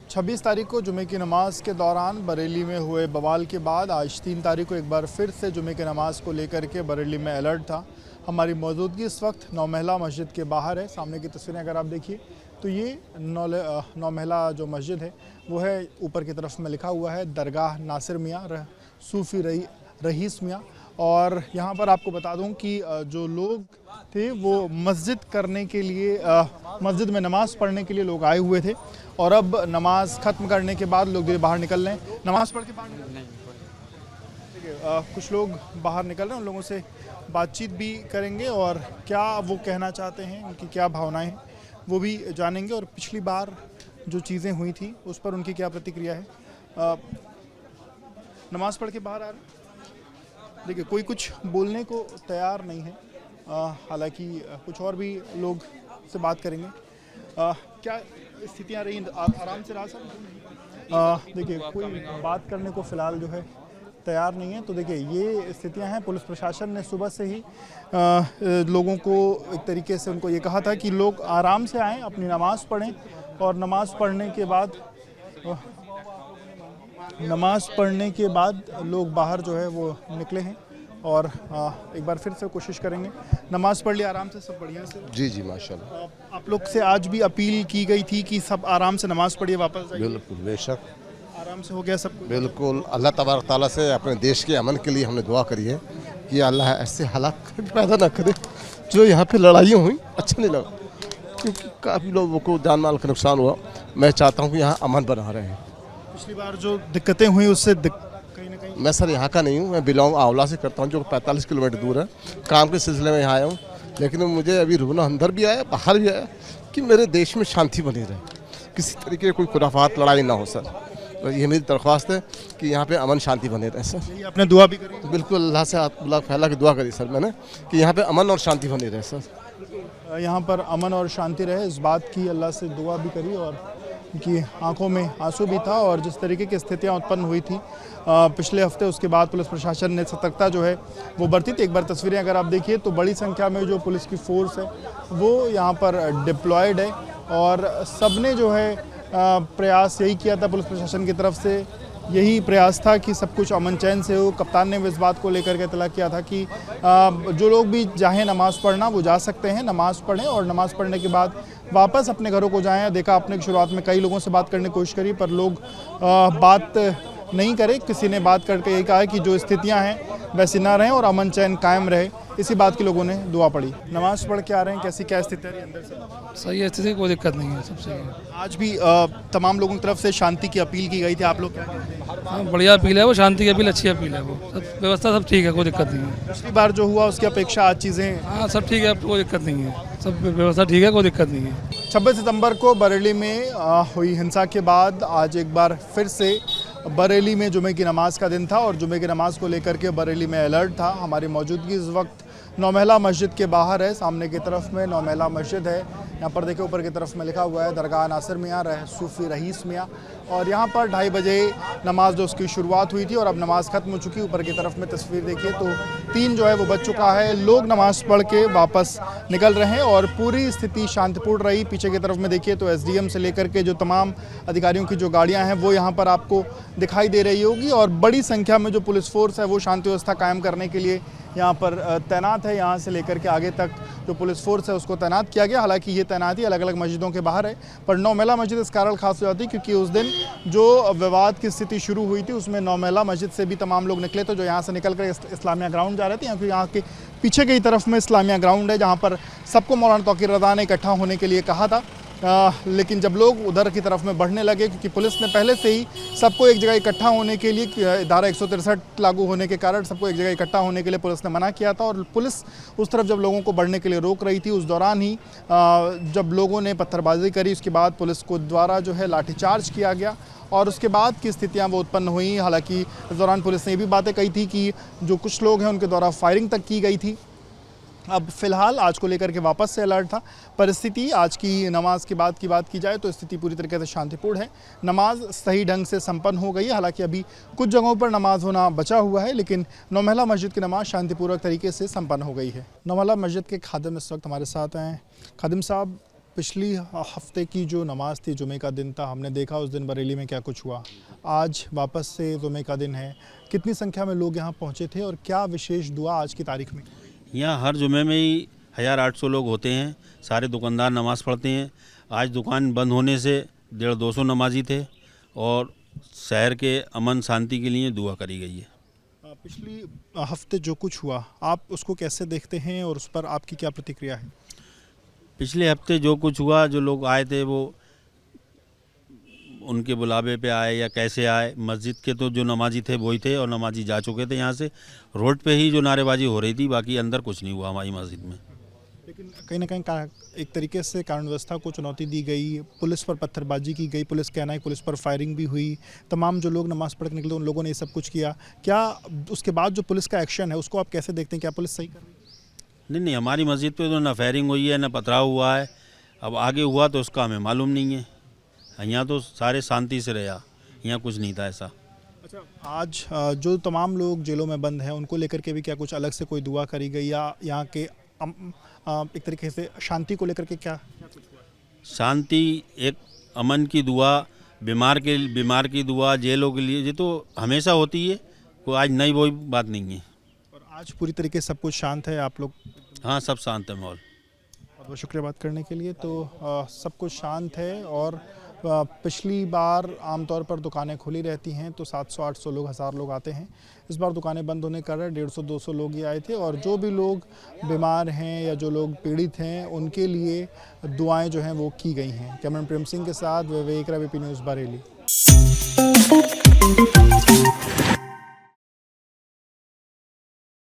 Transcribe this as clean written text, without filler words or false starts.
26 तारीख को जुमे की नमाज के दौरान बरेली में हुए बवाल के बाद आज 3 तारीख को एक बार फिर से जुमे की नमाज को लेकर के बरेली में अलर्ट था। हमारी मौजूदगी इस वक्त नौ महला मस्जिद के बाहर है। सामने की तस्वीरें अगर आप देखिए तो ये नौ महला जो मस्जिद है वो है, ऊपर की तरफ में लिखा हुआ है दरगाह नासिर मियाँ सूफ़ी रईस मियाँ। और यहाँ पर आपको बता दूँ कि जो लोग थे वो मस्जिद करने के लिए मस्जिद में नमाज़ पढ़ने के लिए लोग आए हुए थे और अब नमाज ख़त्म करने के बाद लोग बाहर निकल रहे हैं। नमाज़ पढ़ के बाहर नहीं, ठीक है। कुछ लोग बाहर निकल रहे हैं, उन लोगों से बातचीत भी करेंगे और क्या वो कहना चाहते हैं, उनकी क्या भावनाएं हैं वो भी जानेंगे और पिछली बार जो चीज़ें हुई थी उस पर उनकी क्या प्रतिक्रिया है। नमाज पढ़ के बाहर आ रहे हैं, देखिए कोई कुछ बोलने को तैयार नहीं है। हालांकि कुछ और भी लोग से बात करेंगे। क्या स्थितियाँ रही, आप आराम से रहा सर? देखिए कोई बात करने को फ़िलहाल जो है तैयार नहीं है। तो देखिए ये स्थितियां हैं। पुलिस प्रशासन ने सुबह से ही लोगों को एक तरीके से उनको ये कहा था कि लोग आराम से आएँ, अपनी नमाज़ पढ़ें और नमाज़ पढ़ने के बाद लोग बाहर जो है वो निकले हैं और एक बार फिर से कोशिश करेंगे। नमाज़ पढ़ ली आराम से, सब बढ़िया से? जी जी माशाल्लाह। आप लोग से आज भी अपील की गई थी कि सब आराम से नमाज़ पढ़िए, वापस जाइए। बिल्कुल बेशक, आराम से हो गया सब कुछ? बिल्कुल। अल्लाह तबारक ताला से अपने देश के अमन के लिए हमने दुआ करी है कि अल्लाह ऐसे हालात पैदा ना करे। जो यहाँ पे लड़ाइयाँ हुई अच्छा नहीं लगा, क्योंकि काफ़ी लोगों को जान माल का नुकसान हुआ। मैं चाहता हूँ कि यहाँ अमन बना रहे। पिछली बार जो दिक्कतें हुई उससे कहीं ना कहीं, मैं सर यहाँ का नहीं हूँ, मैं बिलोंग आंवला से करता हूँ जो 45 किलोमीटर दूर है। काम के सिलसिले में यहाँ आया हूँ, लेकिन मुझे अभी रुना अंदर भी आया बाहर भी आया कि मेरे देश में शांति बनी रहे, किसी तरीके की कोई खुराफात लड़ाई ना हो सर। तो ये मेरी दरख्वास्त है कि यहाँ पे अमन शांति बने रहे सर। यही आपने दुआ भी करी? तो बिल्कुल अल्लाह से अल्लाह फैला की दुआ करी सर मैंने कि यहाँ पे अमन और शांति बनी रहे सर। यहाँ पर अमन और शांति रहे, इस बात की अल्लाह से दुआ भी करी और कि आंखों में आंसू भी था। और जिस तरीके की स्थितियाँ उत्पन्न हुई थी पिछले हफ्ते, उसके बाद पुलिस प्रशासन ने सतर्कता जो है वो बरती थी। एक बार तस्वीरें अगर आप देखिए तो बड़ी संख्या में जो पुलिस की फोर्स है वो यहाँ पर डिप्लॉयड है और सबने जो है प्रयास यही किया था पुलिस प्रशासन की तरफ से, यही प्रयास था कि सब कुछ अमन चैन से हो। कप्तान ने भी इस बात को लेकर के इतला किया था कि जो लोग भी चाहें नमाज़ पढ़ना वो जा सकते हैं, नमाज़ पढ़ें और नमाज़ पढ़ने के बाद वापस अपने घरों को जाएं। देखा आपने शुरुआत में कई लोगों से बात करने की कोशिश करी पर लोग बात नहीं करे। किसी ने बात करके यही कहा कि जो स्थितियां हैं वैसी ना रहें और अमन चैन कायम रहे, इसी बात की लोगों ने दुआ पढ़ी। नमाज़ पढ़ के आ रहे हैं, कैसी क्या स्थिति है अंदर से? सही है, स्थिति कोई दिक्कत नहीं है, सब सही है। आज भी तमाम लोगों की तरफ से शांति की अपील की गई थी, आप लोग क्या कहते हैं? हाँ, बढ़िया अपील है वो, शांति की अपील, अच्छी अपील है वो। सब व्यवस्था सब ठीक है, कोई दिक्कत नहीं है। पिछली बार जो हुआ उसकी अपेक्षा आज चीज़ें? हाँ सब ठीक है, कोई दिक्कत नहीं है, सब व्यवस्था ठीक है, कोई दिक्कत नहीं है। 26 सितंबर को बरेली में हुई हिंसा के बाद आज एक बार फिर से बरेली में जुमे की नमाज का दिन था और जुमे की नमाज को लेकर के बरेली में अलर्ट था। हमारी मौजूदगी इस वक्त नौ महला मस्जिद के बाहर है। सामने की तरफ में नौ महला मस्जिद है। यहाँ पर देखिए ऊपर की तरफ में लिखा हुआ है दरगाह नासिर मियाँ सूफ़ी रईस मियाँ। और यहाँ पर 2:30 बजे नमाज जो उसकी शुरुआत हुई थी और अब नमाज ख़त्म हो चुकी है। ऊपर की तरफ में तस्वीर देखिए तो 3 जो है वो बज चुका है। लोग नमाज़ पढ़ के वापस निकल रहे हैं और पूरी स्थिति शांतिपूर्ण रही। पीछे की तरफ में देखिए तो एसडीएम से लेकर के जो तमाम अधिकारियों की जो गाड़ियाँ हैं वो यहाँ पर आपको दिखाई दे रही होगी और बड़ी संख्या में जो पुलिस फोर्स है वो शांति व्यवस्था कायम करने के लिए यहाँ पर तैनात है। यहाँ से लेकर के आगे तक जो पुलिस फोर्स है उसको तैनात किया गया। हालांकि ये तैनाती अलग अलग मस्जिदों के बाहर है, पर नौ महला मस्जिद इस कारण खास हो जाती है क्योंकि उस दिन जो विवाद की स्थिति शुरू हुई थी उसमें नौ महला मस्जिद से भी तमाम लोग निकले थे जो यहाँ से निकल कर इस्लामिया ग्राउंड जा रहे थे। क्योंकि यहाँ के पीछे की तरफ में इस्लामिया ग्राउंड है जहाँ पर सबको मौलाना तौकीर रज़ा ने इकट्ठा होने के लिए कहा था। लेकिन जब लोग उधर की तरफ में बढ़ने लगे, क्योंकि पुलिस ने पहले से ही सबको एक जगह इकट्ठा होने के लिए, धारा 163 लागू होने के कारण सबको एक जगह इकट्ठा होने के लिए पुलिस ने मना किया था और पुलिस उस तरफ जब लोगों को बढ़ने के लिए रोक रही थी उस दौरान ही जब लोगों ने पत्थरबाजी करी उसके बाद पुलिस को द्वारा जो है लाठीचार्ज किया गया और उसके बाद की स्थितियाँ वो उत्पन्न हुई। हालांकि इस दौरान पुलिस ने ये भी बातें कही थी कि जो कुछ लोग हैं उनके द्वारा फायरिंग तक की गई थी। अब फ़िलहाल आज को लेकर के वापस से अलर्ट था। परिस्थिति आज की नमाज के बाद की बात की जाए तो स्थिति पूरी तरीके से शांतिपूर्ण है। नमाज सही ढंग से संपन्न हो गई है। हालांकि अभी कुछ जगहों पर नमाज होना बचा हुआ है, लेकिन नौ महला मस्जिद की नमाज शांतिपूर्वक तरीके से संपन्न हो गई है। नौ महला मस्जिद के खादिम इस वक्त हमारे साथ हैं। खादिम साहब, पिछली हफ्ते की जो नमाज थी, जुमे का दिन था, हमने देखा उस दिन बरेली में क्या कुछ हुआ। आज वापस से जुमे का दिन है, कितनी संख्या में लोग यहाँ पहुँचे थे और क्या विशेष दुआ आज की तारीख में? यहाँ हर जुमे में ही 1800 लोग होते हैं। सारे दुकानदार नमाज़ पढ़ते हैं। आज दुकान बंद होने से 150-200 नमाजी थे और शहर के अमन शांति के लिए दुआ करी गई है। पिछली हफ्ते जो कुछ हुआ, आप उसको कैसे देखते हैं और उस पर आपकी क्या प्रतिक्रिया है? पिछले हफ्ते जो कुछ हुआ, जो लोग आए थे वो उनके बुलावे पे आए या कैसे आए, मस्जिद के तो जो नमाजी थे वही थे और नमाजी जा चुके थे यहाँ से। रोड पे ही जो नारेबाजी हो रही थी, बाकी अंदर कुछ नहीं हुआ हमारी मस्जिद में। लेकिन कहीं ना कहीं एक तरीके से कानून व्यवस्था को चुनौती दी गई, पुलिस पर पत्थरबाजी की गई, पुलिस कहना है पुलिस पर फायरिंग भी हुई, तमाम जो लोग नमाज पढ़ के निकले उन लोगों ने ये सब कुछ किया। क्या उसके बाद जो पुलिस का एक्शन है उसको आप कैसे देखते हैं? क्या पुलिस सही कर रही है? नहीं, हमारी मस्जिद पे तो ना फायरिंग हुई है, ना पथराव हुआ है। अब आगे हुआ तो उसका हमें मालूम नहीं है। यहाँ तो सारे शांति से रहा, यहाँ कुछ नहीं था ऐसा। अच्छा, आज जो तमाम लोग जेलों में बंद हैं उनको लेकर के भी क्या कुछ अलग से कोई दुआ करी गई, या यहाँ के एक तरीके से शांति को लेकर के क्या कुछ हुआ? शांति, एक अमन की दुआ, बीमार की दुआ, जेलों के लिए, ये तो हमेशा होती है, कोई आज नई वही बात नहीं है। और आज पूरी तरीके से सब कुछ शांत है, आप लोग? हाँ, सब शांत है माहौल। बहुत बहुत शुक्रिया बात करने के लिए। तो सब कुछ शांत है और पिछली बार आमतौर पर दुकानें खुली रहती हैं तो 700-800 लोग, 1000 लोग आते हैं। इस बार दुकानें बंद होने के कारण 150-200 लोग ही आए थे और जो भी लोग बीमार हैं या जो लोग पीड़ित हैं उनके लिए दुआएं जो हैं वो की गई हैं। कैमरामैन प्रेम सिंह के साथ विवेक, ABP न्यूज़, बरेली।